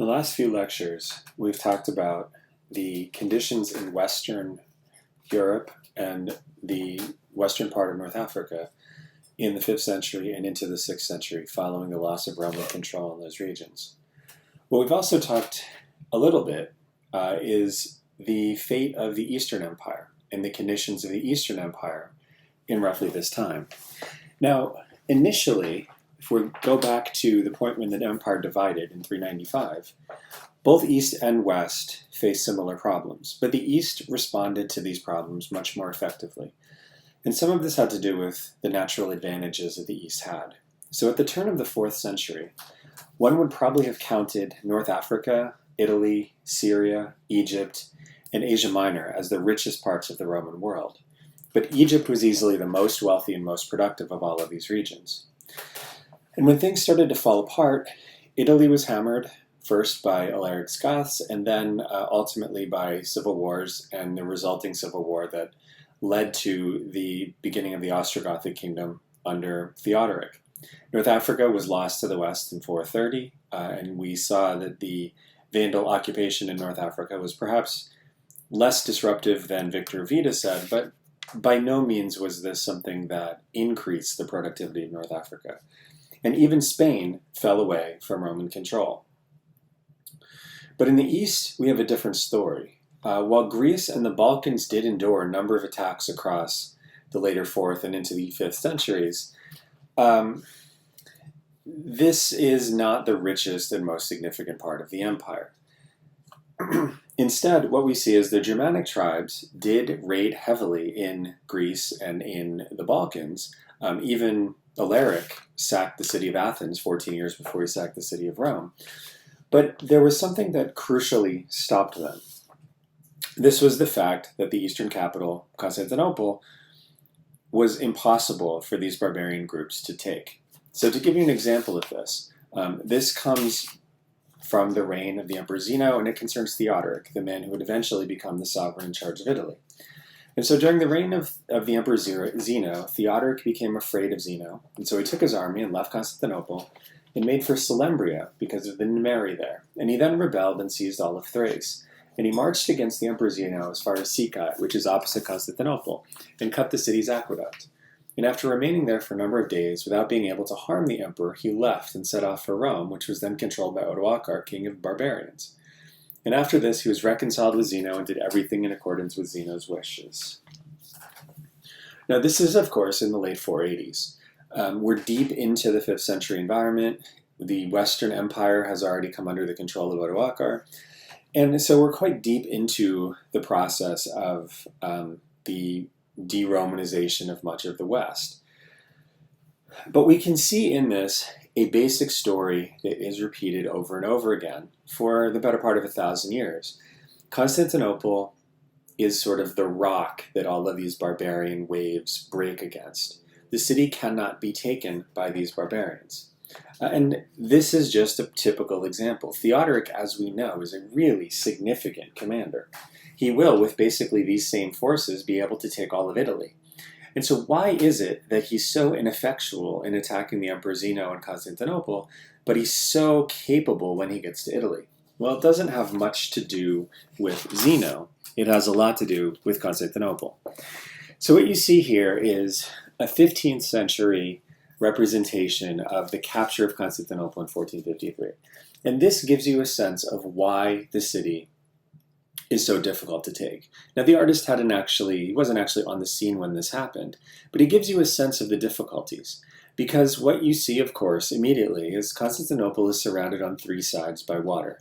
In the last few lectures, we've talked about the conditions in Western Europe and the western part of North Africa in the 5th century and into the 6th century following the loss of Roman control in those regions. What we've also talked a little bit is the fate of the Eastern Empire and the conditions of the Eastern Empire in roughly this time. Now, initially, if we go back to the point when the empire divided in 395, both East and West faced similar problems, but the East responded to these problems much more effectively. And some of this had to do with the natural advantages that the East had. So at the turn of the 4th century, one would probably have counted North Africa, Italy, Syria, Egypt, and Asia Minor as the richest parts of the Roman world. But Egypt was easily the most wealthy and most productive of all of these regions. And when things started to fall apart, Italy was hammered first by Alaric's Goths and then ultimately by civil wars and the resulting civil war that led to the beginning of the Ostrogothic kingdom under Theodoric. North Africa was lost to the west in 430, and we saw that the Vandal occupation in North Africa was perhaps less disruptive than Victor Vita said, but by no means was this something that increased the productivity of North Africa. And even Spain fell away from Roman control. But in the East, we have a different story. While Greece and the Balkans did endure a number of attacks across the later 4th and into the 5th centuries, this is not the richest and most significant part of the empire. Instead, what we see is the Germanic tribes did raid heavily in Greece and in the Balkans. Even Alaric sacked the city of Athens 14 years before he sacked the city of Rome. But there was something that crucially stopped them. This was the fact that the eastern capital, Constantinople, was impossible for these barbarian groups to take. So to give you an example of this, this comes from the reign of the Emperor Zeno, and it concerns Theodoric, the man who would eventually become the sovereign in charge of Italy. And so during the reign of the Emperor Zeno, Theodoric became afraid of Zeno, and so he took his army and left Constantinople and made for Salembria because of the Numeri there. And he then rebelled and seized all of Thrace. And he marched against the Emperor Zeno as far as Sychat, which is opposite Constantinople, and cut the city's aqueduct. And after remaining there for a number of days, without being able to harm the emperor, he left and set off for Rome, which was then controlled by Odoacer, king of barbarians. And after this, he was reconciled with Zeno and did everything in accordance with Zeno's wishes. Now, this is, of course, in the late 480s. We're deep into the 5th century environment. The Western Empire has already come under the control of Odoacer. And so we're quite deep into the process of the de-Romanization of much of the West. But we can see in this a basic story that is repeated over and over again for the better part of 1,000 years. Constantinople is sort of the rock that all of these barbarian waves break against. The city cannot be taken by these barbarians. And this is just a typical example. Theodoric, as we know, is a really significant commander. He will, with basically these same forces, be able to take all of Italy. And so why is it that he's so ineffectual in attacking the Emperor Zeno in Constantinople, but he's so capable when he gets to Italy? Well, it doesn't have much to do with Zeno. It has a lot to do with Constantinople. So what you see here is a 15th century representation of the capture of Constantinople in 1453. And this gives you a sense of why the city is so difficult to take. Now, the artist he wasn't actually on the scene when this happened, but it gives you a sense of the difficulties. Because what you see, of course, immediately is Constantinople is surrounded on 3 sides by water.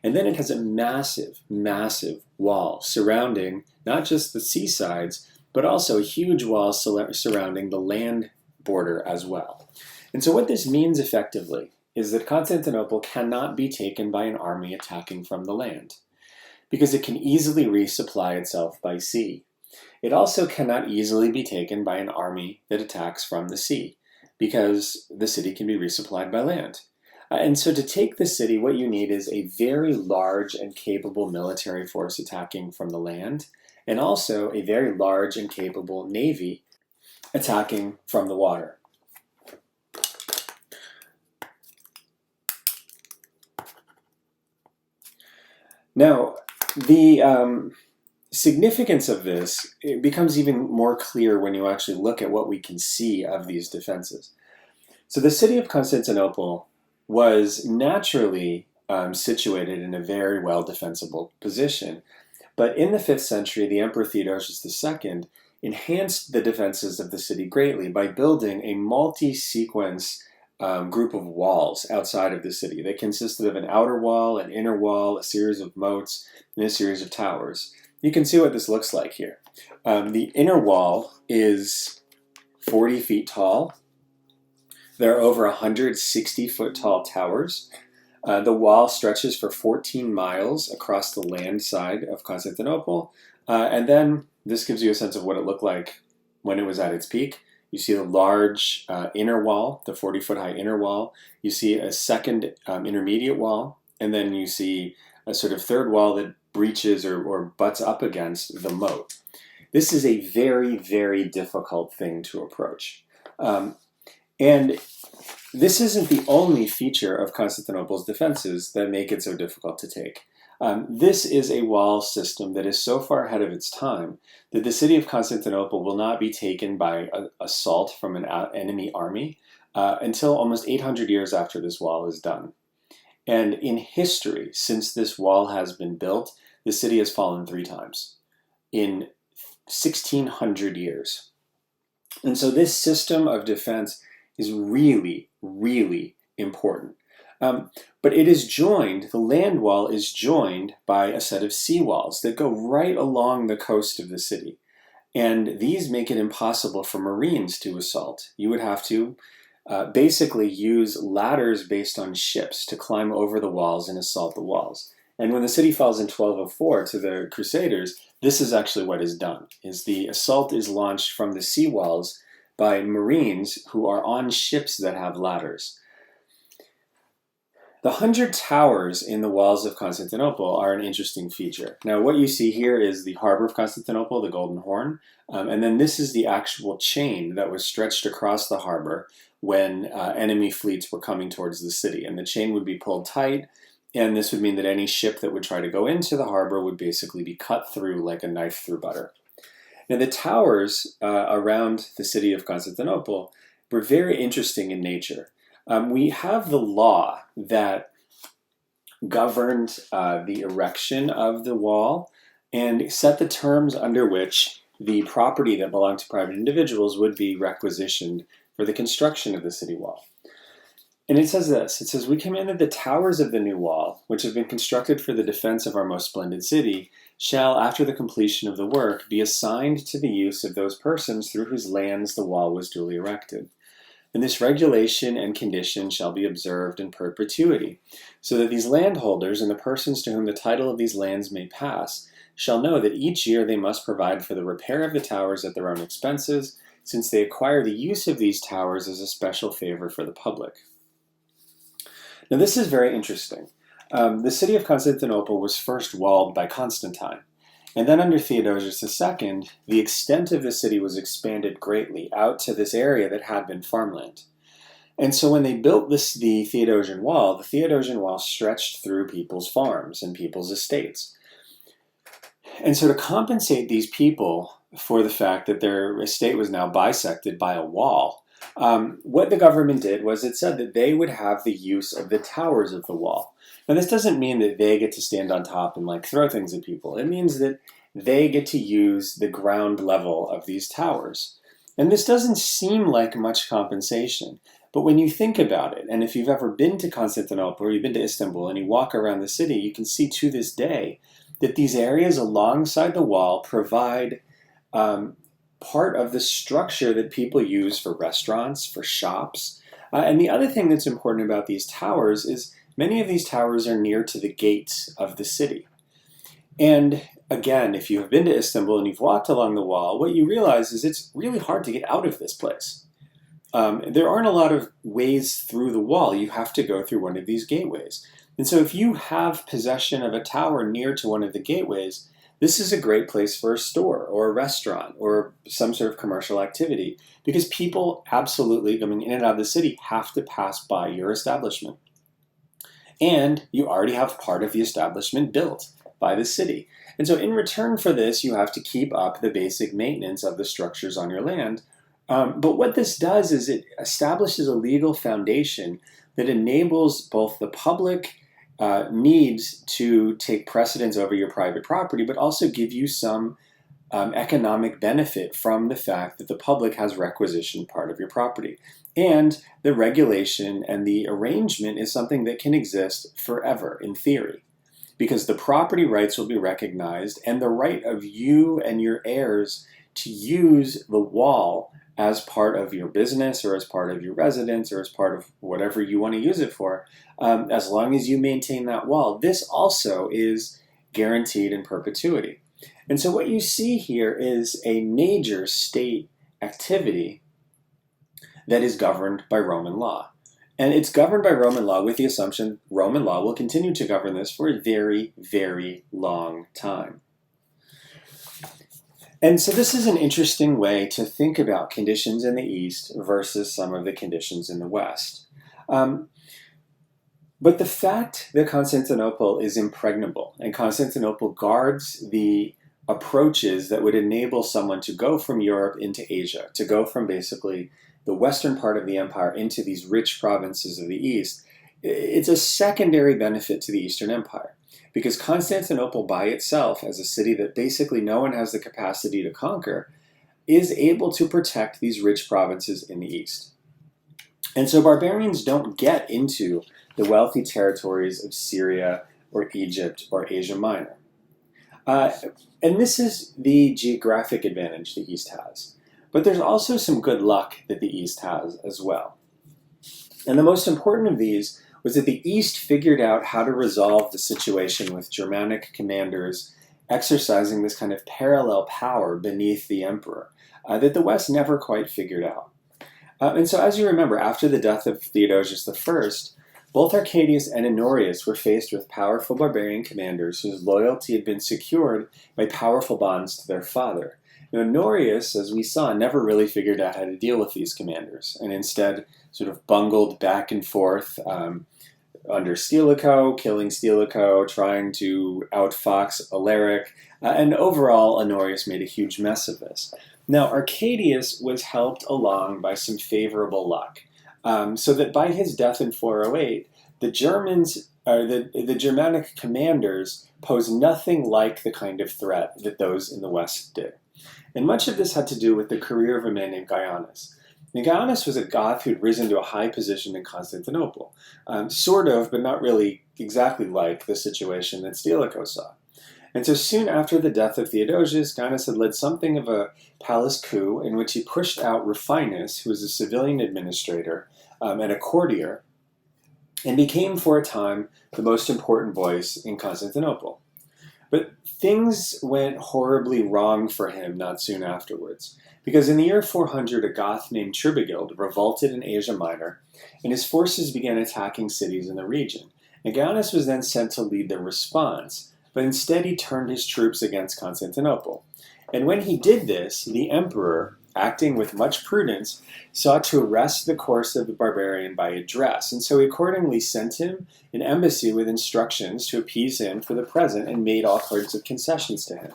And then it has a massive, massive wall surrounding not just the seasides, but also a huge wall surrounding the land border as well. And so what this means effectively is that Constantinople cannot be taken by an army attacking from the land, because it can easily resupply itself by sea. It also cannot easily be taken by an army that attacks from the sea, because the city can be resupplied by land. And so to take the city, what you need is a very large and capable military force attacking from the land, and also a very large and capable navy attacking from the water. Now, the significance of this, it becomes even more clear when you actually look at what we can see of these defenses. So the city of Constantinople was naturally situated in a very well defensible position. But in the 5th century, the Emperor Theodosius II enhanced the defenses of the city greatly by building a multi-sequence group of walls outside of the city. They consisted of an outer wall, an inner wall, a series of moats, and a series of towers. You can see what this looks like here. The inner wall is 40 feet tall. There are over 160-foot tall towers. The wall stretches for 14 miles across the land side of Constantinople. And then this gives you a sense of what it looked like when it was at its peak. You see the large inner wall, the 40-foot high inner wall. You see a second intermediate wall. And then you see a sort of third wall that breaches or butts up against the moat. This is a very, very difficult thing to approach. And this isn't the only feature of Constantinople's defenses that make it so difficult to take. This is a wall system that is so far ahead of its time that the city of Constantinople will not be taken by assault from an enemy army until almost 800 years after this wall is done. And in history, since this wall has been built, the city has fallen 3 times in 1600 years. And so this system of defense is really, really important. But it is joined, the land wall is joined by a set of seawalls that go right along the coast of the city. And these make it impossible for Marines to assault. You would have to basically use ladders based on ships to climb over the walls and assault the walls. And when the city falls in 1204 to the Crusaders, this is actually what is done, is the assault is launched from the seawalls by Marines who are on ships that have ladders. The 100 towers in the walls of Constantinople are an interesting feature. Now, what you see here is the harbor of Constantinople, the Golden Horn, and then this is the actual chain that was stretched across the harbor when enemy fleets were coming towards the city. And the chain would be pulled tight, and this would mean that any ship that would try to go into the harbor would basically be cut through like a knife through butter. Now, the towers around the city of Constantinople were very interesting in nature. We have the law that governed the erection of the wall and set the terms under which the property that belonged to private individuals would be requisitioned for the construction of the city wall. And it says this, it says, "We command that the towers of the new wall, which have been constructed for the defense of our most splendid city, shall, after the completion of the work, be assigned to the use of those persons through whose lands the wall was duly erected. And this regulation and condition shall be observed in perpetuity, so that these landholders and the persons to whom the title of these lands may pass shall know that each year they must provide for the repair of the towers at their own expenses, since they acquire the use of these towers as a special favor for the public." Now, this is very interesting. The city of Constantinople was first walled by Constantine. And then under Theodosius II, the extent of the city was expanded greatly out to this area that had been farmland. And so when they built the Theodosian Wall, the Theodosian Wall stretched through people's farms and people's estates. And so to compensate these people for the fact that their estate was now bisected by a wall, what the government did was it said that they would have the use of the towers of the wall. Now, this doesn't mean that they get to stand on top and like throw things at people. It means that they get to use the ground level of these towers. And this doesn't seem like much compensation. But when you think about it, and if you've ever been to Constantinople or you've been to Istanbul and you walk around the city, you can see to this day that these areas alongside the wall provide part of the structure that people use for restaurants, for shops. And the other thing that's important about these towers is many of these towers are near to the gates of the city. And again, if you have been to Istanbul and you've walked along the wall, what you realize is it's really hard to get out of this place. There aren't a lot of ways through the wall. You have to go through one of these gateways. And so if you have possession of a tower near to one of the gateways, this is a great place for a store or a restaurant or some sort of commercial activity because people absolutely coming in and out of the city have to pass by your establishment. And you already have part of the establishment built. by the city. And so in return for this, you have to keep up the basic maintenance of the structures on your land. But what this does is it establishes a legal foundation that enables both the public needs to take precedence over your private property, but also give you some economic benefit from the fact that the public has requisitioned part of your property. And the regulation and the arrangement is something that can exist forever in theory, because the property rights will be recognized and the right of you and your heirs to use the wall as part of your business or as part of your residence or as part of whatever you want to use it for, as long as you maintain that wall. This also is guaranteed in perpetuity. And so what you see here is a major state activity that is governed by Roman law. And it's governed by Roman law with the assumption Roman law will continue to govern this for a very, very long time. And so this is an interesting way to think about conditions in the East versus some of the conditions in the West. But the fact that Constantinople is impregnable and Constantinople guards the approaches that would enable someone to go from Europe into Asia, to go from basically the western part of the empire into these rich provinces of the East, it's a secondary benefit to the Eastern Empire. Because Constantinople by itself, as a city that basically no one has the capacity to conquer, is able to protect these rich provinces in the East. And so barbarians don't get into the wealthy territories of Syria or Egypt or Asia Minor. And this is the geographic advantage the East has. But there's also some good luck that the East has as well. And the most important of these was that the East figured out how to resolve the situation with Germanic commanders exercising this kind of parallel power beneath the emperor that the West never quite figured out. And so as you remember, after the death of Theodosius I, both Arcadius and Honorius were faced with powerful barbarian commanders whose loyalty had been secured by powerful bonds to their father. Now, Honorius, as we saw, never really figured out how to deal with these commanders, and instead sort of bungled back and forth under Stilicho, killing Stilicho, trying to outfox Alaric, and overall Honorius made a huge mess of this. Now, Arcadius was helped along by some favorable luck, so that by his death in 408, the Germanic commanders posed nothing like the kind of threat that those in the West did. And much of this had to do with the career of a man named Gaianus. Now, Gaianus was a Goth who'd risen to a high position in Constantinople, sort of, but not really exactly like the situation that Stilicho saw. And so soon after the death of Theodosius, Gaianus had led something of a palace coup in which he pushed out Rufinus, who was a civilian administrator and a courtier, and became for a time the most important voice in Constantinople. But things went horribly wrong for him not soon afterwards, because in the year 400 a Goth named Tribigild revolted in Asia Minor, and his forces began attacking cities in the region. And Gaianus was then sent to lead the response, but instead he turned his troops against Constantinople. And when he did this, the emperor, acting with much prudence, sought to arrest the course of the barbarian by address, and so he accordingly sent him an embassy with instructions to appease him for the present and made all sorts of concessions to him.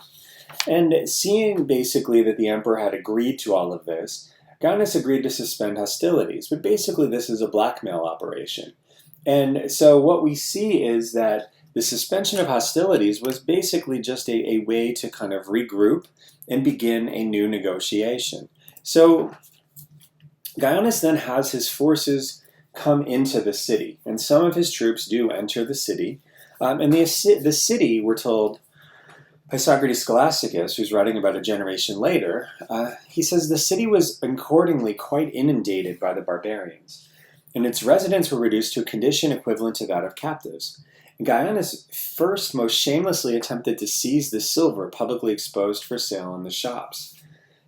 And seeing basically that the emperor had agreed to all of this, Gaianus agreed to suspend hostilities, but basically this is a blackmail operation. And so what we see is that the suspension of hostilities was basically just a way to kind of regroup and begin a new negotiation. So Gaianus then has his forces come into the city, and some of his troops do enter the city. And the city, we're told by Socrates Scholasticus, who's writing about a generation later, he says the city was accordingly quite inundated by the barbarians, and its residents were reduced to a condition equivalent to that of captives. And Gaianus first most shamelessly attempted to seize the silver publicly exposed for sale in the shops.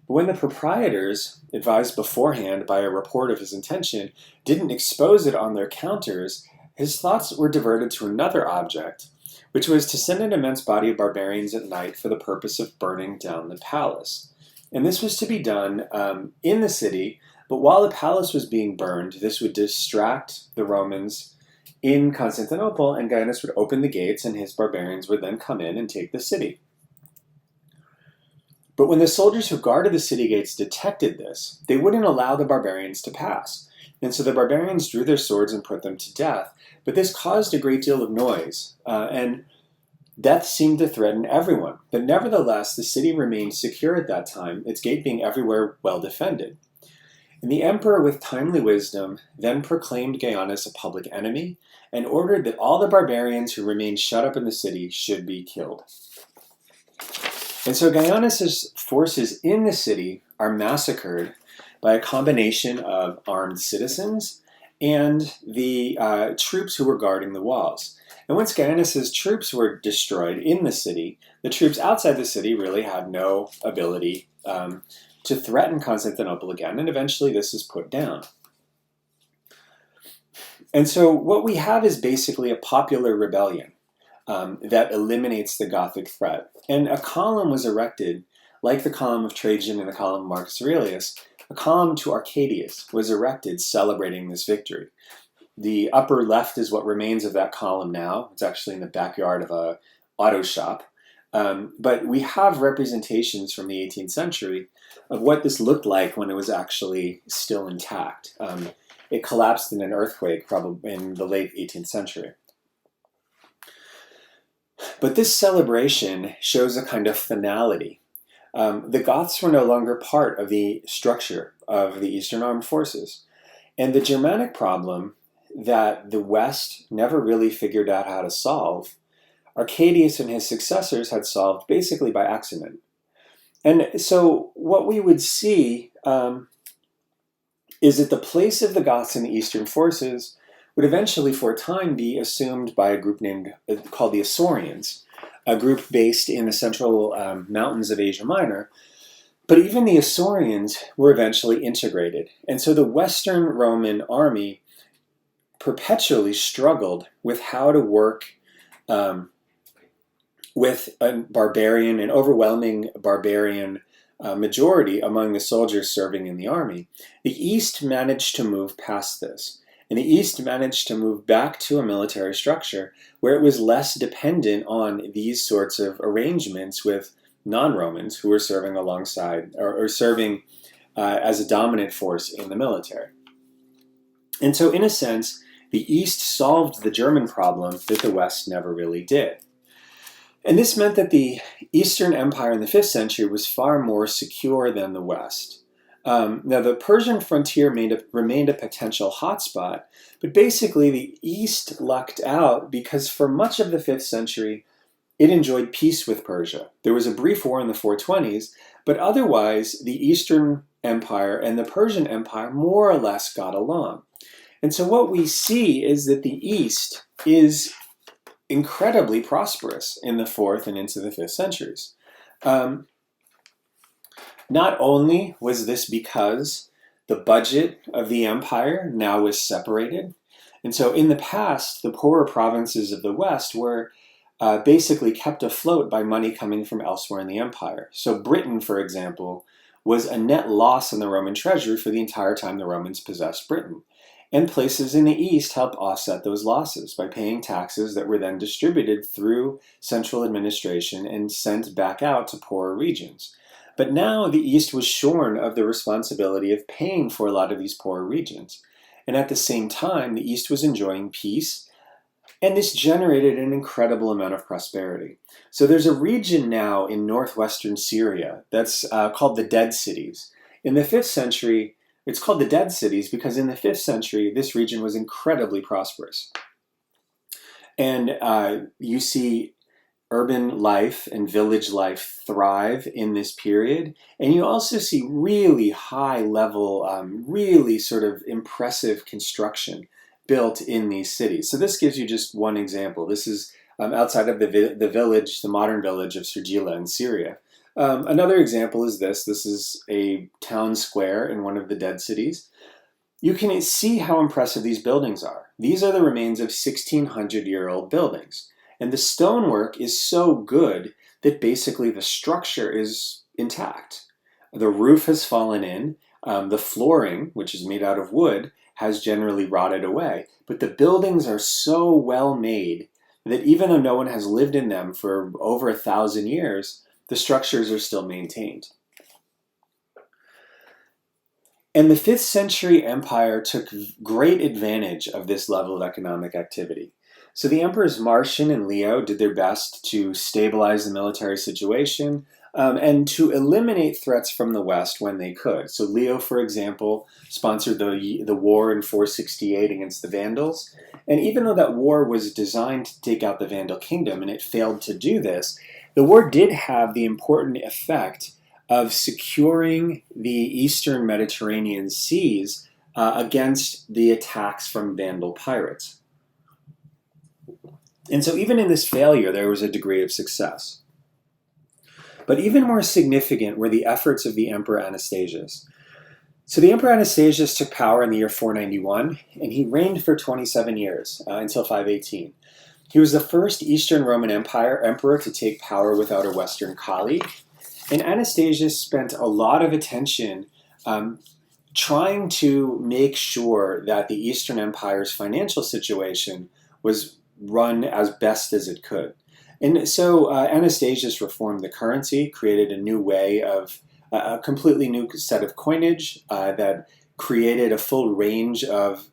But when the proprietors, advised beforehand by a report of his intention, didn't expose it on their counters, his thoughts were diverted to another object, which was to send an immense body of barbarians at night for the purpose of burning down the palace. And this was to be done in the city, but while the palace was being burned, this would distract the Romans in Constantinople, and Gaius would open the gates, and his barbarians would then come in and take the city. But when the soldiers who guarded the city gates detected this, they wouldn't allow the barbarians to pass. And so the barbarians drew their swords and put them to death. But this caused a great deal of noise, and death seemed to threaten everyone. But nevertheless, the city remained secure at that time, its gate being everywhere well defended. And the emperor, with timely wisdom, then proclaimed Gaius a public enemy and ordered that all the barbarians who remained shut up in the city should be killed. And so Gaius's forces in the city are massacred by a combination of armed citizens and the troops who were guarding the walls. And once Gaius's troops were destroyed in the city, the troops outside the city really had no ability to threaten Constantinople again, and eventually this is put down. And so what we have is basically a popular rebellion that eliminates the Gothic threat. And a column was erected, like the column of Trajan and the column of Marcus Aurelius. A column to Arcadius was erected celebrating this victory. The upper left is what remains of that column now. It's actually in the backyard of a auto shop. But we have representations from the 18th century of what this looked like when it was actually still intact. It collapsed in an earthquake probably in the late 18th century. But this celebration shows a kind of finality. The Goths were no longer part of the structure of the Eastern armed forces. And the Germanic problem that the West never really figured out how to solve, Arcadius and his successors had solved basically by accident. And so what we would see is that the place of the Goths in the Eastern forces would eventually, for a time, be assumed by a group called the Isaurians, a group based in the central mountains of Asia Minor. But even the Isaurians were eventually integrated. And so the Western Roman army perpetually struggled with how to work with an overwhelming barbarian majority among the soldiers serving in the army. The East managed to move past this. And the East managed to move back to a military structure where it was less dependent on these sorts of arrangements with non-Romans who were serving alongside or serving as a dominant force in the military. And so in a sense, the East solved the German problem that the West never really did. And this meant that the Eastern Empire in the 5th century was far more secure than the West. Now, the Persian frontier remained a potential hotspot, but basically the East lucked out because for much of the 5th century, it enjoyed peace with Persia. There was a brief war in the 420s, but otherwise the Eastern Empire and the Persian Empire more or less got along. And so what we see is that the East is incredibly prosperous in the 4th and into the 5th centuries. Not only was this because the budget of the empire now was separated, and so in the past, the poorer provinces of the West were basically kept afloat by money coming from elsewhere in the empire. So Britain, for example, was a net loss in the Roman treasury for the entire time the Romans possessed Britain. And places in the East helped offset those losses by paying taxes that were then distributed through central administration and sent back out to poorer regions. But now the East was shorn of the responsibility of paying for a lot of these poorer regions. And at the same time, the East was enjoying peace, and this generated an incredible amount of prosperity. So there's a region now in northwestern Syria that's called the Dead Cities. In the 5th century, it's called the Dead Cities because in the 5th century, this region was incredibly prosperous. And you see urban life and village life thrive in this period. And you also see really high level, really sort of impressive construction built in these cities. So this gives you just one example. This is outside of the village, the modern village of Sirgila in Syria. Another example is this. This is a town square in one of the Dead Cities. You can see how impressive these buildings are. These are the remains of 1,600-year-old buildings. And the stonework is so good that basically the structure is intact. The roof has fallen in. The flooring, which is made out of wood, has generally rotted away. But the buildings are so well made that even though no one has lived in them for over 1,000 years, the structures are still maintained. And the 5th century empire took great advantage of this level of economic activity. So the emperors Marcian and Leo did their best to stabilize the military situation and to eliminate threats from the West when they could. So Leo, for example, sponsored the war in 468 against the Vandals. And even though that war was designed to take out the Vandal kingdom and it failed to do this, the war did have the important effect of securing the eastern Mediterranean seas against the attacks from Vandal pirates. And so even in this failure, there was a degree of success. But even more significant were the efforts of the Emperor Anastasias. So the Emperor Anastasias took power in the year 491, and he reigned for 27 years, until 518. He was the first Eastern Roman Empire emperor to take power without a Western colleague. And Anastasias spent a lot of attention trying to make sure that the Eastern Empire's financial situation was run as best as it could. And so Anastasias reformed the currency, created a new way of, a completely new set of coinage that created a full range of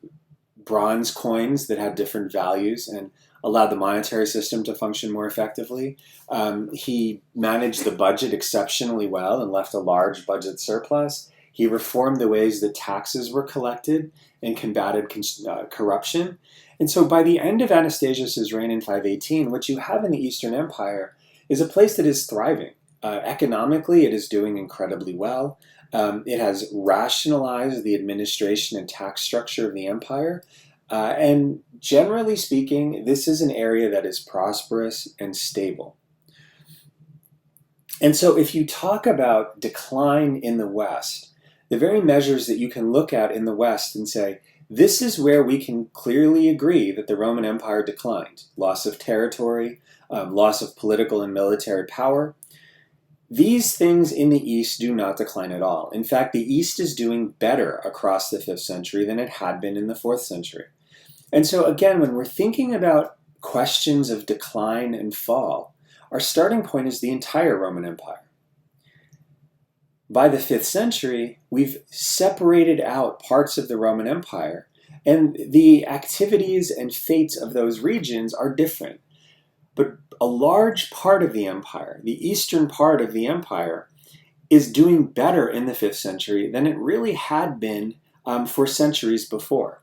bronze coins that had different values and allowed the monetary system to function more effectively. He managed the budget exceptionally well and left a large budget surplus. He reformed the ways that taxes were collected and combated corruption. And so by the end of Anastasias' reign in 518, what you have in the Eastern Empire is a place that is thriving. Economically, it is doing incredibly well. It has rationalized the administration and tax structure of the empire. And generally speaking, this is an area that is prosperous and stable. And so if you talk about decline in the West, the very measures that you can look at in the West and say, this is where we can clearly agree that the Roman Empire declined. Loss of territory, loss of political and military power. These things in the East do not decline at all. In fact, the East is doing better across the 5th century than it had been in the 4th century. And so again, when we're thinking about questions of decline and fall, our starting point is the entire Roman Empire. By the 5th century, we've separated out parts of the Roman Empire, and the activities and fates of those regions are different. But a large part of the empire, the eastern part of the empire, is doing better in the 5th century than it really had been for centuries before.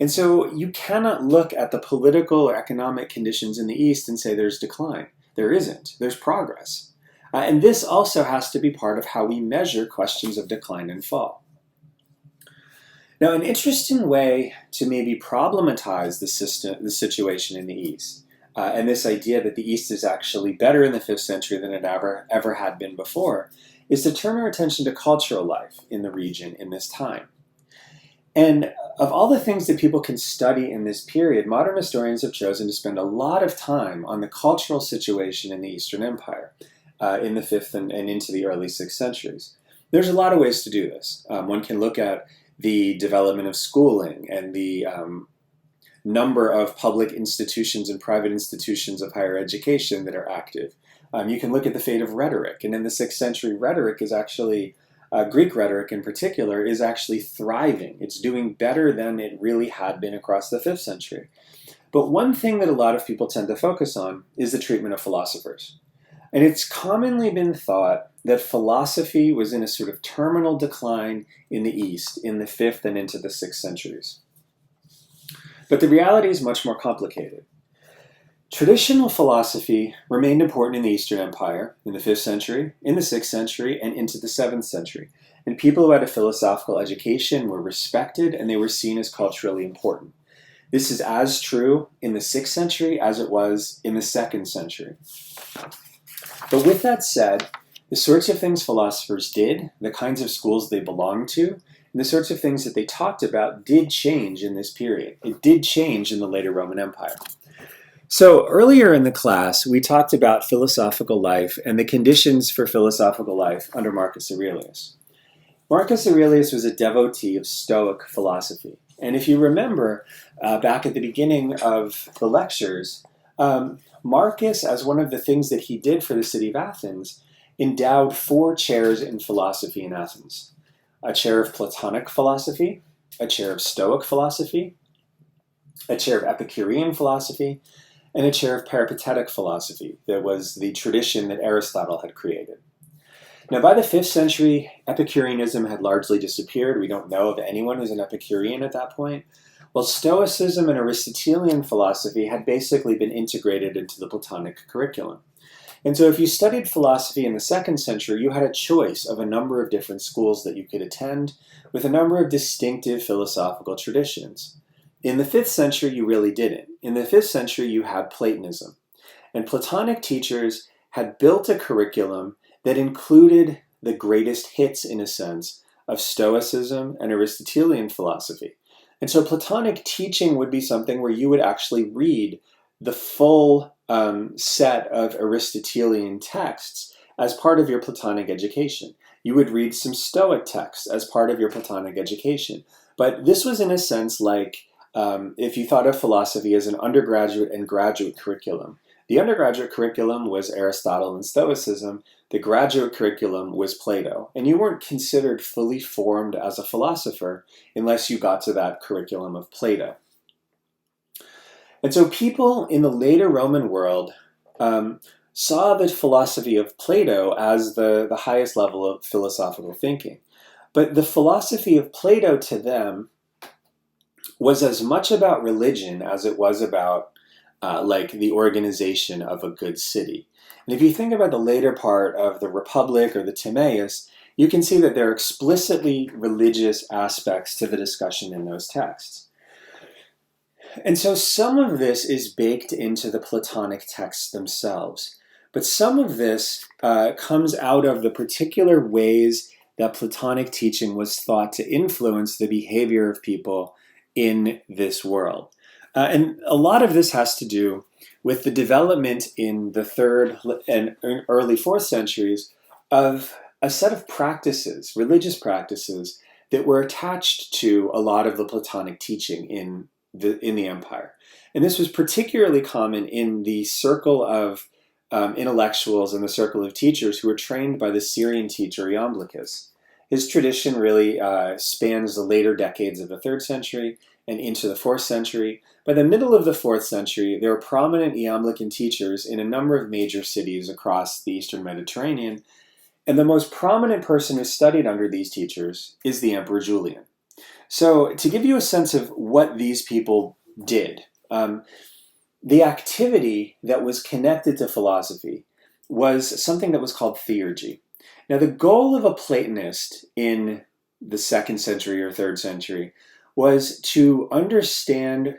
And so you cannot look at the political or economic conditions in the East and say there's decline. There isn't. There's progress. And this also has to be part of how we measure questions of decline and fall. Now, an interesting way to maybe problematize the situation in the East, and this idea that the East is actually better in the 5th century than it ever had been before, is to turn our attention to cultural life in the region in this time. And of all the things that people can study in this period, modern historians have chosen to spend a lot of time on the cultural situation in the Eastern Empire in the 5th and into the early 6th centuries. There's a lot of ways to do this. One can look at the development of schooling and the number of public institutions and private institutions of higher education that are active. You can look at the fate of rhetoric, and in the 6th century, rhetoric is actually, Greek rhetoric in particular, is actually thriving. It's doing better than it really had been across the 5th century. But one thing that a lot of people tend to focus on is the treatment of philosophers. And it's commonly been thought that philosophy was in a sort of terminal decline in the East in the 5th and into the 6th centuries. But the reality is much more complicated. Traditional philosophy remained important in the Eastern Empire in the 5th century, in the 6th century, and into the 7th century. And people who had a philosophical education were respected and they were seen as culturally important. This is as true in the 6th century as it was in the 2nd century. But with that said, the sorts of things philosophers did, the kinds of schools they belonged to, and the sorts of things that they talked about did change in this period. It did change in the later Roman Empire. So earlier in the class, we talked about philosophical life and the conditions for philosophical life under Marcus Aurelius. Marcus Aurelius was a devotee of Stoic philosophy. And if you remember, back at the beginning of the lectures, Marcus, as one of the things that he did for the city of Athens, endowed 4 chairs in philosophy in Athens. A chair of Platonic philosophy, a chair of Stoic philosophy, a chair of Epicurean philosophy, and a chair of Peripatetic philosophy. That was the tradition that Aristotle had created. Now, by the 5th century, Epicureanism had largely disappeared. We don't know of anyone who's an Epicurean at that point. Well, Stoicism and Aristotelian philosophy had basically been integrated into the Platonic curriculum. And so if you studied philosophy in the 2nd century, you had a choice of a number of different schools that you could attend with a number of distinctive philosophical traditions. In the 5th century, you really didn't. In the 5th century, you had Platonism. And Platonic teachers had built a curriculum that included the greatest hits, in a sense, of Stoicism and Aristotelian philosophy. And so Platonic teaching would be something where you would actually read the full set of Aristotelian texts as part of your Platonic education. You would read some Stoic texts as part of your Platonic education. But this was, in a sense, like if you thought of philosophy as an undergraduate and graduate curriculum. The undergraduate curriculum was Aristotle and Stoicism. The graduate curriculum was Plato. And you weren't considered fully formed as a philosopher unless you got to that curriculum of Plato. And so people in the later Roman world saw the philosophy of Plato as the highest level of philosophical thinking. But the philosophy of Plato to them was as much about religion as it was about like the organization of a good city. And if you think about the later part of the Republic or the Timaeus, you can see that there are explicitly religious aspects to the discussion in those texts. And so some of this is baked into the Platonic texts themselves. But some of this comes out of the particular ways that Platonic teaching was thought to influence the behavior of people in this world. And a lot of this has to do with the development in the 3rd and early 4th centuries of a set of practices, religious practices, that were attached to a lot of the Platonic teaching in the empire. And this was particularly common in the circle of intellectuals and the circle of teachers who were trained by the Syrian teacher Iamblichus. His tradition really spans the later decades of the 3rd century and into the 4th century. By the middle of the 4th century, there were prominent Iamblican teachers in a number of major cities across the Eastern Mediterranean, and the most prominent person who studied under these teachers is the Emperor Julian. So to give you a sense of what these people did, the activity that was connected to philosophy was something that was called theurgy. Now, the goal of a Platonist in the 2nd century or 3rd century was to understand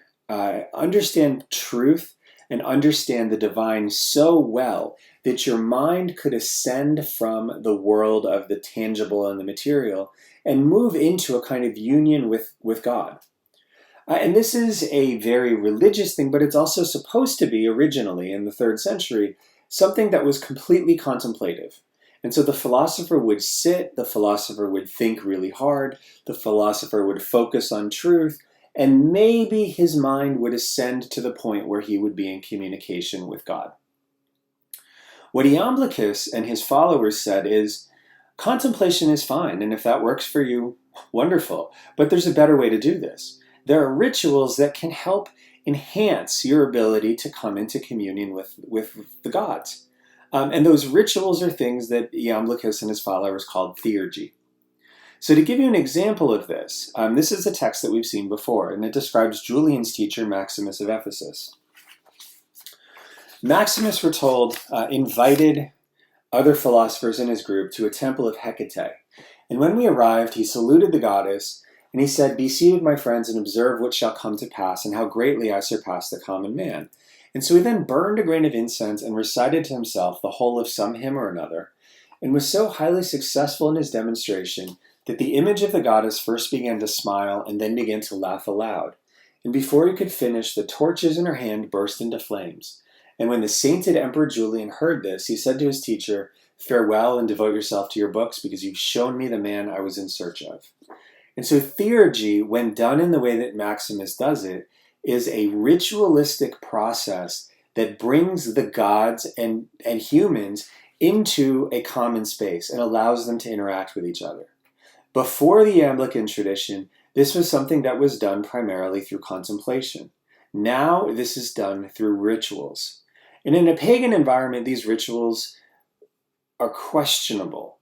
truth and understand the divine so well that your mind could ascend from the world of the tangible and the material and move into a kind of union with God. And this is a very religious thing, but it's also supposed to be, originally in the 3rd century, something that was completely contemplative. And so the philosopher would sit, the philosopher would think really hard, the philosopher would focus on truth, and maybe his mind would ascend to the point where he would be in communication with God. What Iamblichus and his followers said is, contemplation is fine, and if that works for you, wonderful. But there's a better way to do this. There are rituals that can help enhance your ability to come into communion with the gods. And those rituals are things that Iamblichus and his followers called theurgy. So to give you an example of this, this is a text that we've seen before, and it describes Julian's teacher, Maximus of Ephesus. Maximus, we're told, invited other philosophers in his group to a temple of Hecate. And when we arrived, he saluted the goddess, and he said, "Be seated, my friends, and observe what shall come to pass, and how greatly I surpass the common man." And so he then burned a grain of incense and recited to himself the whole of some hymn or another, and was so highly successful in his demonstration that the image of the goddess first began to smile and then began to laugh aloud. And before he could finish, the torches in her hand burst into flames. And when the sainted Emperor Julian heard this, he said to his teacher, "Farewell and devote yourself to your books, because you've shown me the man I was in search of." And so theurgy, when done in the way that Maximus does it, is a ritualistic process that brings the gods and humans into a common space and allows them to interact with each other. Before the Anglican tradition, this was something that was done primarily through contemplation. Now this is done through rituals. And in a pagan environment, these rituals are questionable.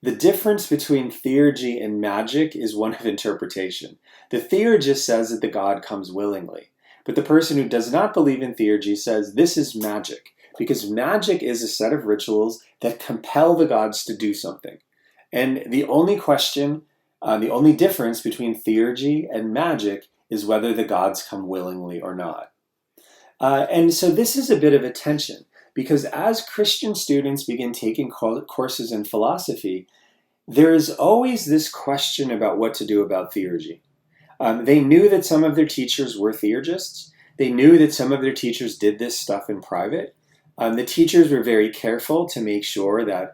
The difference between theurgy and magic is one of interpretation. The theurgist says that the god comes willingly, but the person who does not believe in theurgy says this is magic, because magic is a set of rituals that compel the gods to do something. And the only question, the only difference between theurgy and magic is whether the gods come willingly or not. And so this is a bit of a tension, because as Christian students begin taking courses in philosophy, there is always this question about what to do about theurgy. They knew that some of their teachers were theurgists. They knew that some of their teachers did this stuff in private. The teachers were very careful to make sure that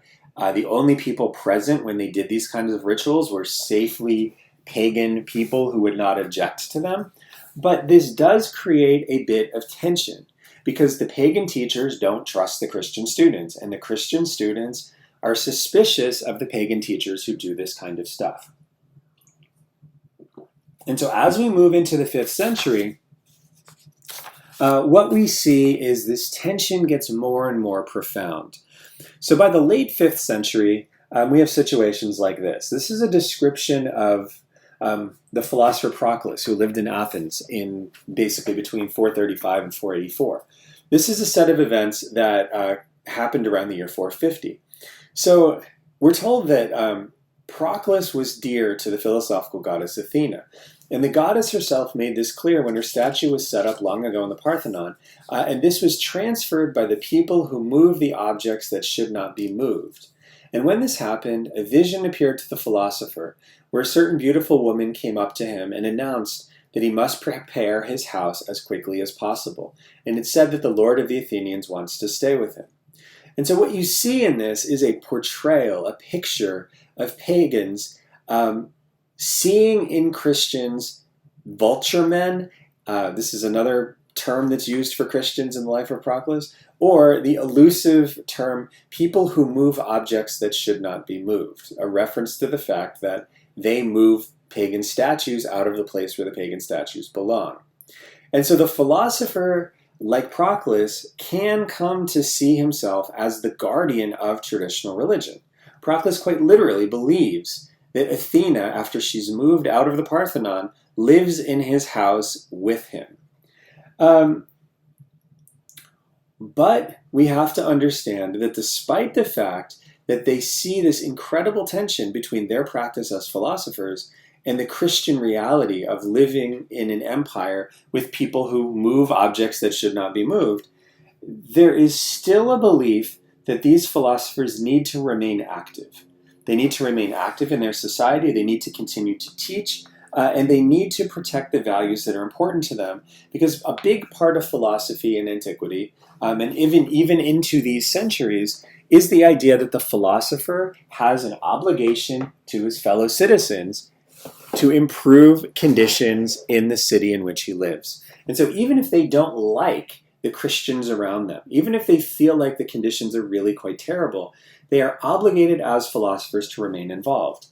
the only people present when they did these kinds of rituals were safely pagan people who would not object to them. But this does create a bit of tension, because the pagan teachers don't trust the Christian students, and the Christian students are suspicious of the pagan teachers who do this kind of stuff. And so as we move into the 5th century, what we see is this tension gets more and more profound. So by the late 5th century, we have situations like this. This is a description of the philosopher Proclus, who lived in Athens in basically between 435 and 484. This is a set of events that happened around the year 450. So we're told that Proclus was dear to the philosophical goddess Athena. And the goddess herself made this clear when her statue was set up long ago in the Parthenon. And this was transferred by the people who move the objects that should not be moved. And when this happened, a vision appeared to the philosopher, where a certain beautiful woman came up to him and announced that he must prepare his house as quickly as possible. And it said that the Lord of the Athenians wants to stay with him. And so what you see in this is a portrayal, a picture of pagans seeing in Christians vulture men. This is another term that's used for Christians in the life of Proclus, or the elusive term, people who move objects that should not be moved, a reference to the fact that they move pagan statues out of the place where the pagan statues belong. And so the philosopher, like Proclus, can come to see himself as the guardian of traditional religion. Proclus quite literally believes that Athena, after she's moved out of the Parthenon, lives in his house with him. But we have to understand that despite the fact that they see this incredible tension between their practice as philosophers and the Christian reality of living in an empire with people who move objects that should not be moved, there is still a belief that these philosophers need to remain active. They need to remain active in their society, they need to continue to teach, and they need to protect the values that are important to them, because a big part of philosophy in antiquity, and even into these centuries, is the idea that the philosopher has an obligation to his fellow citizens to improve conditions in the city in which he lives. And so even if they don't like the Christians around them, even if they feel like the conditions are really quite terrible, they are obligated as philosophers to remain involved.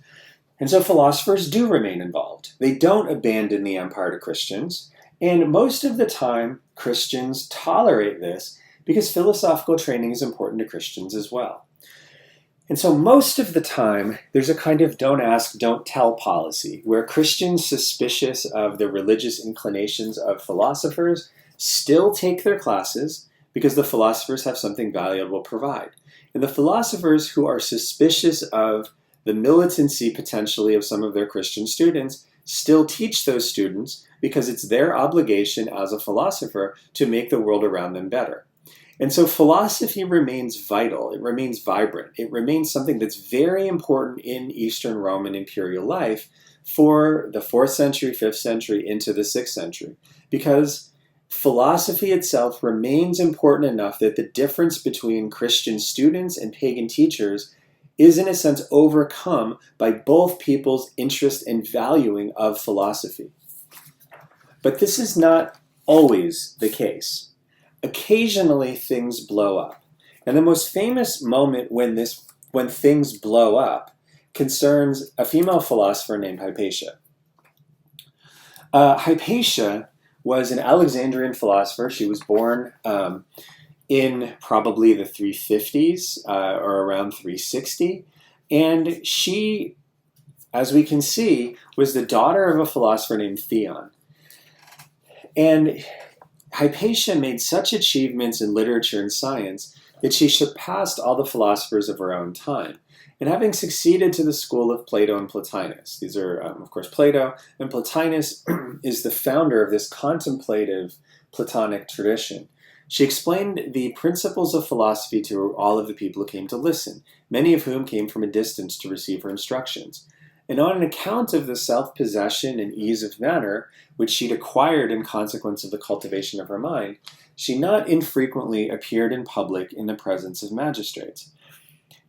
And so philosophers do remain involved. They don't abandon the empire to Christians. And most of the time, Christians tolerate this because philosophical training is important to Christians as well. And so most of the time, there's a kind of don't ask, don't tell policy, where Christians suspicious of the religious inclinations of philosophers still take their classes because the philosophers have something valuable to provide. And the philosophers who are suspicious of the militancy potentially of some of their Christian students still teach those students because it's their obligation as a philosopher to make the world around them better. And so philosophy remains vital, it remains vibrant, it remains something that's very important in Eastern Roman imperial life for the 4th century, 5th century, into the 6th century, because philosophy itself remains important enough that the difference between Christian students and pagan teachers is in a sense overcome by both people's interest and valuing of philosophy. But this is not always the case. Occasionally things blow up. And the most famous moment when things blow up concerns a female philosopher named Hypatia. Hypatia was an Alexandrian philosopher. She was born in probably the 350s or around 360. And she, as we can see, was the daughter of a philosopher named Theon. And Hypatia made such achievements in literature and science that she surpassed all the philosophers of her own time. And having succeeded to the school of Plato and Plotinus, these are, of course, Plato, and Plotinus is the founder of this contemplative Platonic tradition. She explained the principles of philosophy to all of the people who came to listen, many of whom came from a distance to receive her instructions. And on an account of the self-possession and ease of manner which she'd acquired in consequence of the cultivation of her mind, she not infrequently appeared in public in the presence of magistrates.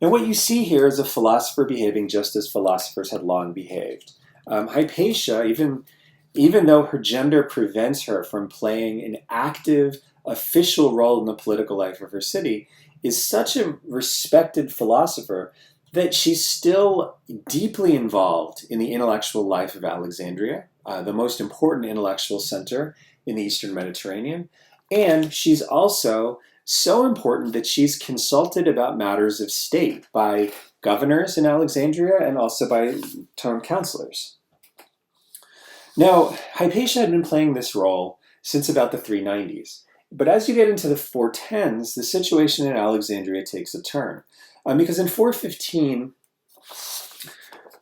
Now what you see here is a philosopher behaving just as philosophers had long behaved. Hypatia, even though her gender prevents her from playing an active, official role in the political life of her city, is such a respected philosopher that she's still deeply involved in the intellectual life of Alexandria, the most important intellectual center in the Eastern Mediterranean. And she's also so important that she's consulted about matters of state by governors in Alexandria and also by town councilors. Now, Hypatia had been playing this role since about the 390s. But as you get into the 410s, the situation in Alexandria takes a turn. Because in 415,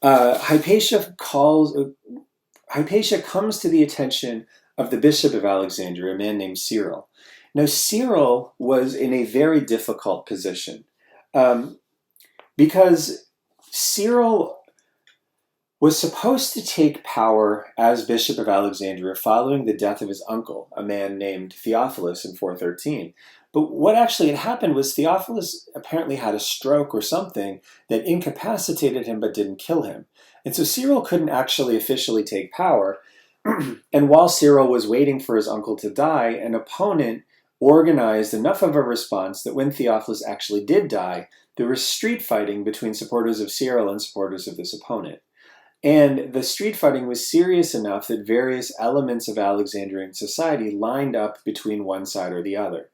Hypatia comes to the attention of the bishop of Alexandria, a man named Cyril. Now, Cyril was in a very difficult position because Cyril was supposed to take power as bishop of Alexandria following the death of his uncle, a man named Theophilus, in 413. But what actually had happened was Theophilus apparently had a stroke or something that incapacitated him but didn't kill him. And so Cyril couldn't actually officially take power. And while Cyril was waiting for his uncle to die, an opponent organized enough of a response that when Theophilus actually did die, there was street fighting between supporters of Cyril and supporters of this opponent. And the street fighting was serious enough that various elements of Alexandrian society lined up between one side or the other.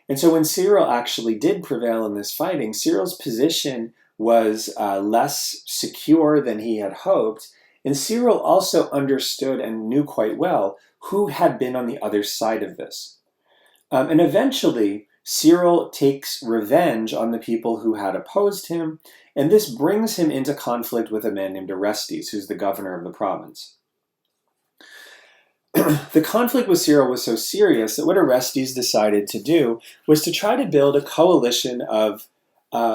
And so when Cyril actually did prevail in this fighting, Cyril's position was less secure than he had hoped. And Cyril also understood and knew quite well who had been on the other side of this. And eventually, Cyril takes revenge on the people who had opposed him, and this brings him into conflict with a man named Orestes, who's the governor of the province. The conflict with Cyril was so serious that what Orestes decided to do was to try to build a coalition of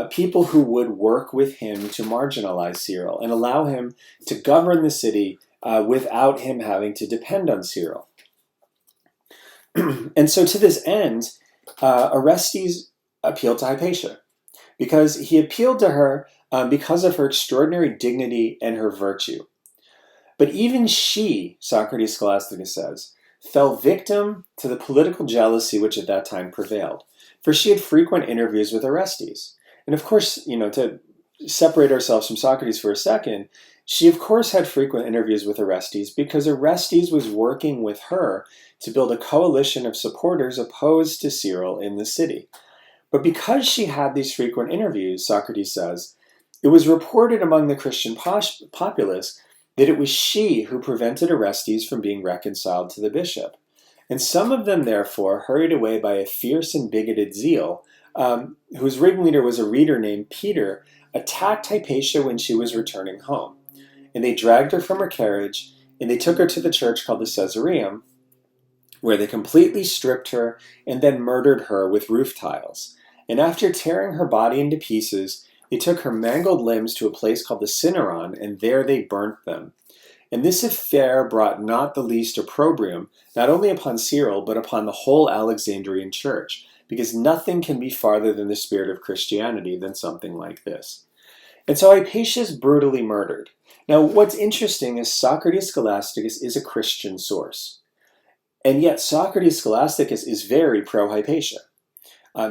people who would work with him to marginalize Cyril and allow him to govern the city without him having to depend on Cyril. And so to this end, Orestes appealed to Hypatia because he appealed to her because of her extraordinary dignity and her virtue. But even she, Socrates Scholasticus says, fell victim to the political jealousy which at that time prevailed, for she had frequent interviews with Orestes. And of course, to separate ourselves from Socrates for a second, she of course had frequent interviews with Orestes because Orestes was working with her to build a coalition of supporters opposed to Cyril in the city. But because she had these frequent interviews, Socrates says, it was reported among the Christian populace that it was she who prevented Orestes from being reconciled to the bishop. And some of them, therefore, hurried away by a fierce and bigoted zeal, whose ringleader was a reader named Peter, attacked Hypatia when she was returning home. And they dragged her from her carriage, and they took her to the church called the Caesareum, where they completely stripped her and then murdered her with roof tiles. And after tearing her body into pieces, they took her mangled limbs to a place called the Cineron, and there they burnt them. And this affair brought not the least opprobrium, not only upon Cyril, but upon the whole Alexandrian church, because nothing can be farther than the spirit of Christianity than something like this. And so Hypatia is brutally murdered. Now, what's interesting is Socrates Scholasticus is a Christian source. And yet Socrates Scholasticus is very pro-Hypatia.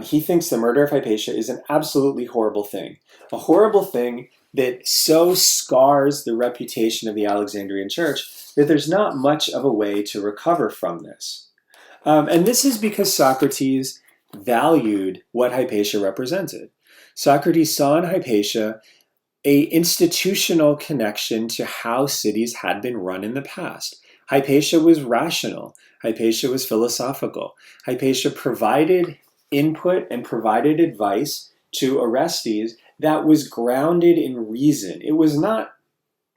He thinks the murder of Hypatia is an absolutely horrible thing. A horrible thing that so scars the reputation of the Alexandrian church that there's not much of a way to recover from this. And this is because Socrates valued what Hypatia represented. Socrates saw in Hypatia an institutional connection to how cities had been run in the past. Hypatia was rational. Hypatia was philosophical. Hypatia provided input and provided advice to Orestes that was grounded in reason. It was not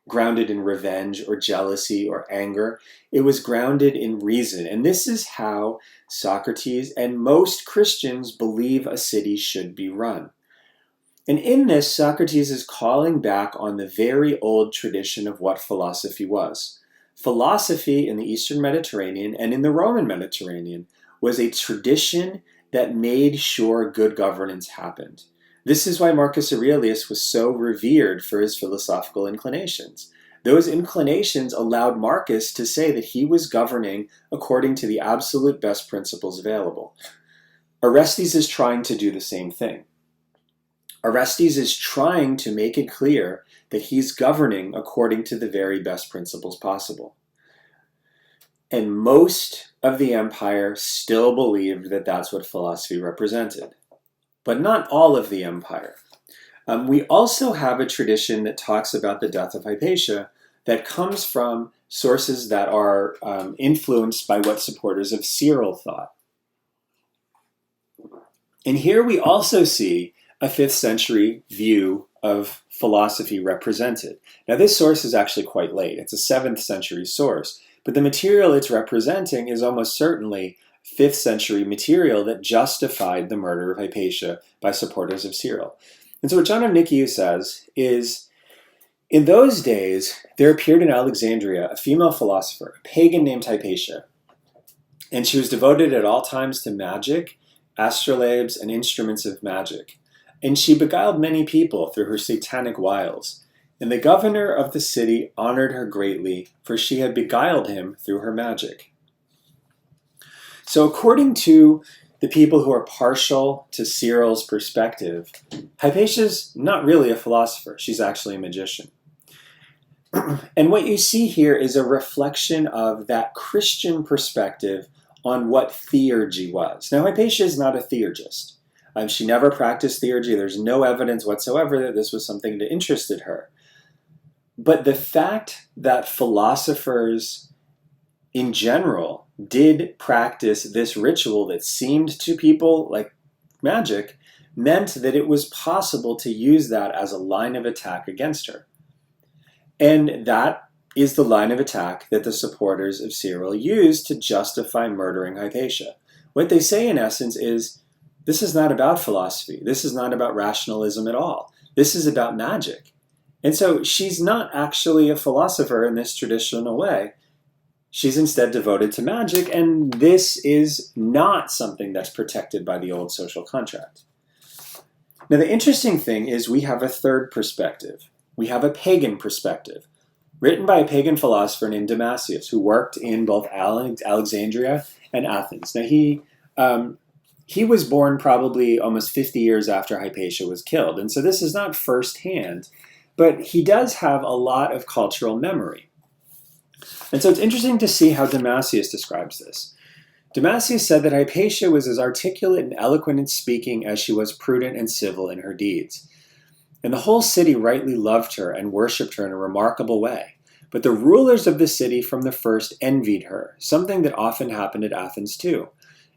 grounded in revenge or jealousy or anger. It was grounded in reason. And this is how Socrates and most Christians believe a city should be run. And in this, Socrates is calling back on the very old tradition of what philosophy was. Philosophy in the Eastern Mediterranean and in the Roman Mediterranean was a tradition that made sure good governance happened. This is why Marcus Aurelius was so revered for his philosophical inclinations. Those inclinations allowed Marcus to say that he was governing according to the absolute best principles available. Orestes is trying to do the same thing. Orestes is trying to make it clear that he's governing according to the very best principles possible. And most of the empire still believed that that's what philosophy represented. But not all of the empire. We also have a tradition that talks about the death of Hypatia that comes from sources that are influenced by what supporters of Cyril thought. And here we also see a 5th century view of philosophy represented. Now this source is actually quite late. It's a 7th century source. But the material it's representing is almost certainly 5th century material that justified the murder of Hypatia by supporters of Cyril. And so what John of Nicaea says is, in those days, there appeared in Alexandria a female philosopher, a pagan named Hypatia. And she was devoted at all times to magic, astrolabes, and instruments of magic. And she beguiled many people through her satanic wiles. And the governor of the city honored her greatly, for she had beguiled him through her magic. So according to the people who are partial to Cyril's perspective, Hypatia's not really a philosopher. She's actually a magician. And what you see here is a reflection of that Christian perspective on what theurgy was. Now, Hypatia is not a theurgist. She never practiced theurgy. There's no evidence whatsoever that this was something that interested her. But the fact that philosophers in general did practice this ritual that seemed to people like magic meant that it was possible to use that as a line of attack against her. And that is the line of attack that the supporters of Cyril used to justify murdering Hypatia. What they say in essence is, this is not about philosophy. This is not about rationalism at all. This is about magic. And so she's not actually a philosopher in this traditional way. She's instead devoted to magic, and this is not something that's protected by the old social contract. Now, the interesting thing is we have a third perspective. We have a pagan perspective, written by a pagan philosopher named Damasius, who worked in both Alexandria and Athens. Now, he was born probably almost 50 years after Hypatia was killed, and so this is not firsthand, but he does have a lot of cultural memory. And so it's interesting to see how Damasius describes this. Damasius said that Hypatia was as articulate and eloquent in speaking as she was prudent and civil in her deeds. And the whole city rightly loved her and worshipped her in a remarkable way. But the rulers of the city from the first envied her, something that often happened at Athens too.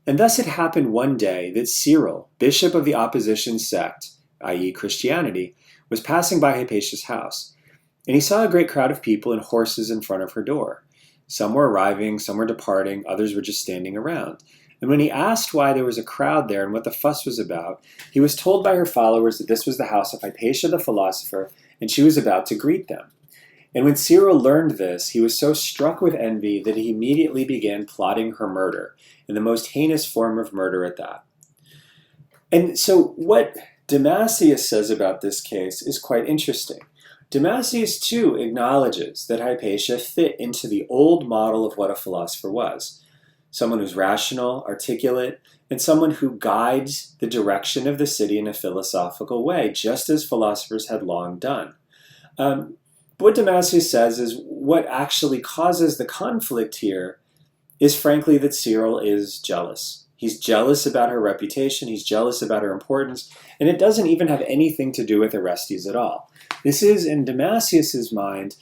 And thus it happened one day that Cyril, bishop of the opposition sect, i.e. Christianity, was passing by Hypatia's house. And he saw a great crowd of people and horses in front of her door. Some were arriving, some were departing, others were just standing around. And when he asked why there was a crowd there and what the fuss was about, he was told by her followers that this was the house of Hypatia the philosopher, and she was about to greet them. And when Cyril learned this, he was so struck with envy that he immediately began plotting her murder, in the most heinous form of murder at that. And so what Damasius says about this case is quite interesting. Damasius too acknowledges that Hypatia fit into the old model of what a philosopher was. Someone who's rational, articulate, and someone who guides the direction of the city in a philosophical way, just as philosophers had long done. But what Damasius says is what actually causes the conflict here is frankly that Cyril is jealous. He's jealous about her reputation, he's jealous about her importance, and it doesn't even have anything to do with Orestes at all. This is, in Damasius's mind,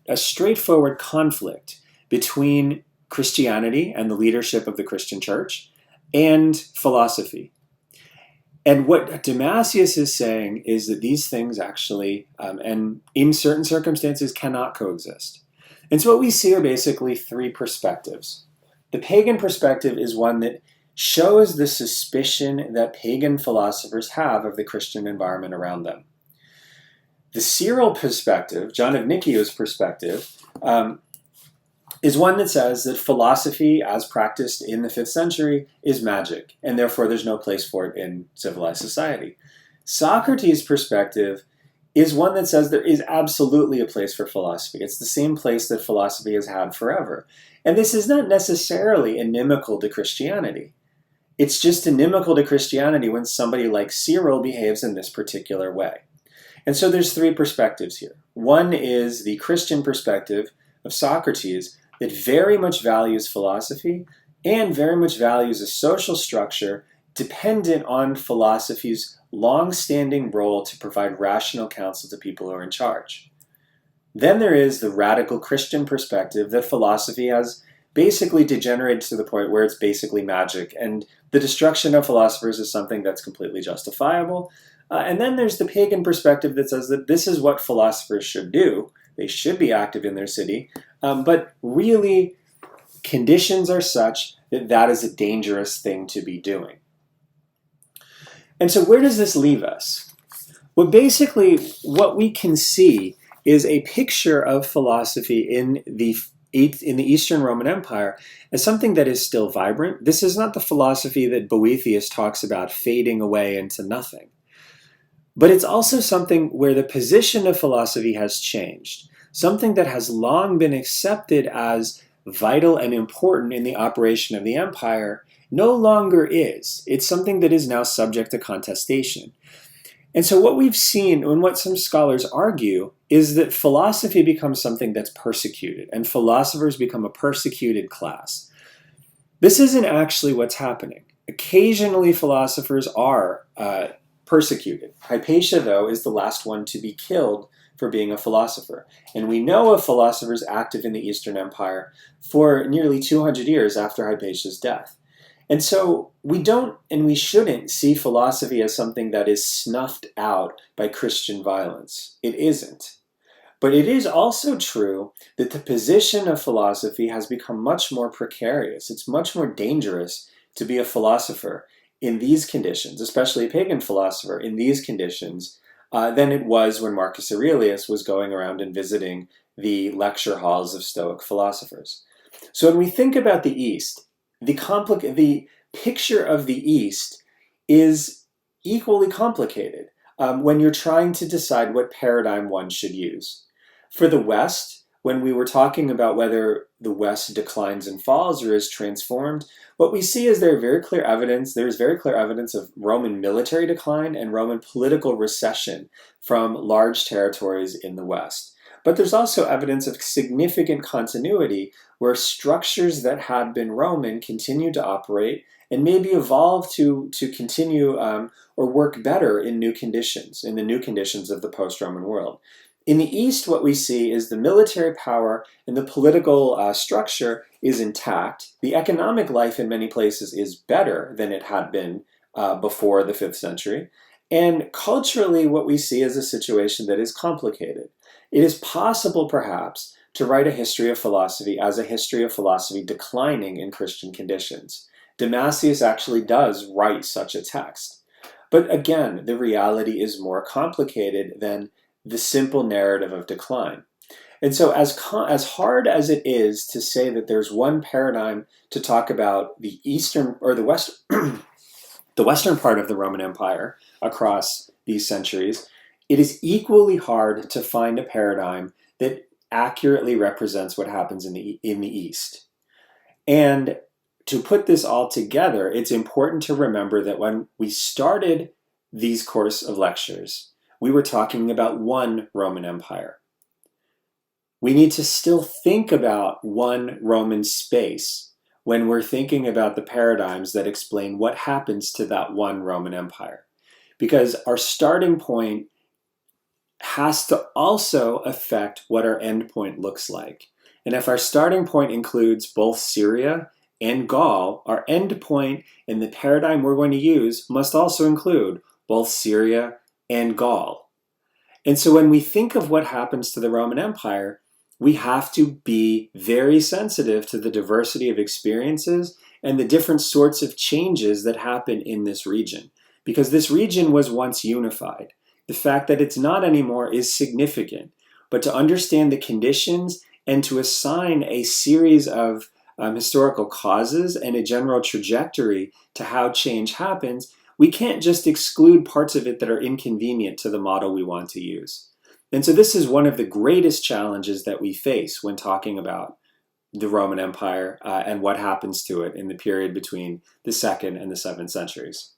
a straightforward conflict between Christianity and the leadership of the Christian church and philosophy. And what Damasius is saying is that these things actually, and in certain circumstances, cannot coexist. And so what we see are basically three perspectives. The pagan perspective is one that shows the suspicion that pagan philosophers have of the Christian environment around them. The Cyril perspective, John of Niccea's perspective, is one that says that philosophy, as practiced in the 5th century, is magic, and therefore there's no place for it in civilized society. Socrates' perspective is one that says there is absolutely a place for philosophy. It's the same place that philosophy has had forever. And this is not necessarily inimical to Christianity. It's just inimical to Christianity when somebody like Cyril behaves in this particular way. And so there's three perspectives here. One is the Christian perspective of Socrates that very much values philosophy and very much values a social structure dependent on philosophy's long-standing role to provide rational counsel to people who are in charge. Then there is the radical Christian perspective that philosophy has basically degenerated to the point where it's basically magic, and the destruction of philosophers is something that's completely justifiable. And then there's the pagan perspective that says that this is what philosophers should do. They should be active in their city, but really conditions are such that that is a dangerous thing to be doing. And so where does this leave us? Well, basically what we can see is a picture of philosophy in the Eastern Roman Empire as something that is still vibrant. This is not the philosophy that Boethius talks about fading away into nothing. But it's also something where the position of philosophy has changed, something that has long been accepted as vital and important in the operation of the empire no longer is. It's something that is now subject to contestation. And so what we've seen, and what some scholars argue, is that philosophy becomes something that's persecuted, and philosophers become a persecuted class. This isn't actually what's happening. Occasionally philosophers are persecuted. Hypatia, though, is the last one to be killed for being a philosopher. And we know of philosophers active in the Eastern Empire for nearly 200 years after Hypatia's death. And so we don't, and we shouldn't, see philosophy as something that is snuffed out by Christian violence. It isn't. But it is also true that the position of philosophy has become much more precarious. It's much more dangerous to be a philosopher in these conditions, especially a pagan philosopher in these conditions, than it was when Marcus Aurelius was going around and visiting the lecture halls of Stoic philosophers. So when we think about the East, the picture of the East is equally complicated when you're trying to decide what paradigm one should use. For the West, when we were talking about whether the West declines and falls or is transformed, what we see is there is very clear evidence of Roman military decline and Roman political recession from large territories in the West. But there's also evidence of significant continuity where structures that had been Roman continue to operate and maybe evolve to continue or work better in new conditions, in the new conditions of the post-Roman world. In the East, what we see is the military power and the political structure is intact. The economic life in many places is better than it had been before the 5th century. And culturally, what we see is a situation that is complicated. It is possible, perhaps, to write a history of philosophy as a history of philosophy declining in Christian conditions. Damasius actually does write such a text. But again, the reality is more complicated than the simple narrative of decline. And so as hard as it is to say that there's one paradigm to talk about the Eastern or the West, the the western part of the Roman Empire across these centuries, it is equally hard to find a paradigm that accurately represents what happens in the East. And to put this all together, it's important to remember that when we started these course of lectures, we were talking about one Roman Empire. We need to still think about one Roman space when we're thinking about the paradigms that explain what happens to that one Roman Empire. Because our starting point has to also affect what our endpoint looks like. And if our starting point includes both Syria and Gaul, our endpoint in the paradigm we're going to use must also include both Syria and Gaul. And so when we think of what happens to the Roman Empire, we have to be very sensitive to the diversity of experiences and the different sorts of changes that happen in this region. Because this region was once unified. The fact that it's not anymore is significant. But to understand the conditions and to assign a series of historical causes and a general trajectory to how change happens, we can't just exclude parts of it that are inconvenient to the model we want to use. And so this is one of the greatest challenges that we face when talking about the Roman Empire and what happens to it in the period between the 2nd and the 7th centuries.